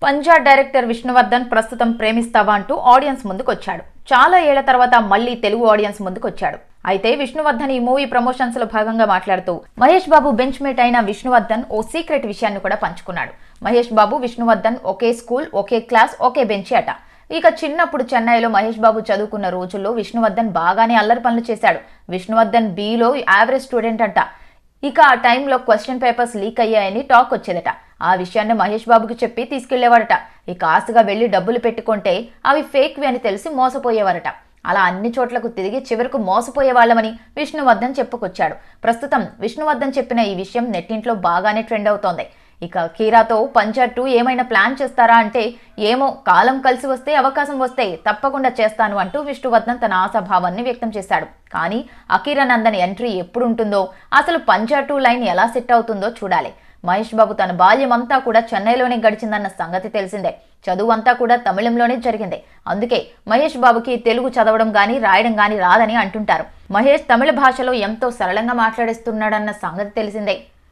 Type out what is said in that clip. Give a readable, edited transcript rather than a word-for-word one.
Punjab director Vishnuvardhan ప్రస్తుతం ప్రేమిస్తావా అంటూ audience ముందుకొచ్చాడు. చాలా ఏళ్ల తర్వాత మళ్లీ తెలుగు ఆడియన్స్ ముందుకొచ్చాడు. అయితే విష్ణువర్ధన్ ఈ మూవీ ప్రమోషన్స్ లో భాగంగా మాట్లాడుతూ మహేష్ బాబు బెంచ్ మేట్ అయిన విష్ణువర్ధన్ ఓ సీక్రెట్ విషయాన్ని కూడా పంచుకున్నాడు. మహేష్ బాబు విష్ణువర్ధన్ ఒకే స్కూల్, ఒకే క్లాస్, ఒకే బెంచ్ అట. ఇక చిన్నప్పుడు చెన్నైలో మహేష్ బాబు చదువుకున్న రోజుల్లో విష్ణువర్ధన్ బాగానే అల్లరి పనులు చేశాడు. విష్ణువర్ధన్ బిలో యావరేజ్ స్టూడెంట్ అంట. ఇక ఆ టైంలో క్వశ్చన్ పేపర్స్ లీక్ అయ్యాయని టాక్ వచ్చేదట. ఆ విషయాన్ని మహేష్ బాబుకి చెప్పి తీసుకెళ్లేవాడట. ఇక ఆశగా వెళ్లి డబ్బులు పెట్టుకుంటే అవి ఫేక్వి అని తెలిసి మోసపోయేవారట. అలా అన్ని చోట్లకు తిరిగి చివరకు మోసపోయే వాళ్ళమని విష్ణువర్ధన్ చెప్పుకొచ్చాడు. ప్రస్తుతం విష్ణువర్ధన్ చెప్పిన ఈ విషయం నెట్టింట్లో బాగానే ట్రెండ్ అవుతోంది. ఇక కీరాతో పంజాబ్ 2 ఏమైనా ప్లాన్ చేస్తారా అంటే ఏమో, కాలం కలిసి వస్తే, అవకాశం వస్తే తప్పకుండా చేస్తాను అంటూ విష్ణువర్ధన్ తన ఆశాభావాన్ని వ్యక్తం చేశాడు. కానీ అకీరా నందన్ ఎంట్రీ ఎప్పుడు ఉంటుందో, అసలు పంజాబ్ 2 లైన్ ఎలా సెట్ అవుతుందో చూడాలి. మహేష్ బాబు తన బాల్యం అంతా కూడా చెన్నైలోనే గడిచిందన్న సంగతి తెలిసిందే. చదువు అంతా కూడా తమిళంలోనే జరిగింది. అందుకే మహేష్ బాబుకి తెలుగు చదవడం గానీ రాయడం గానీ రాదని అంటుంటారు. మహేష్ తమిళ భాషలో ఎంతో సరళంగా మాట్లాడేస్తున్నాడన్న సంగతి తెలిసిందే.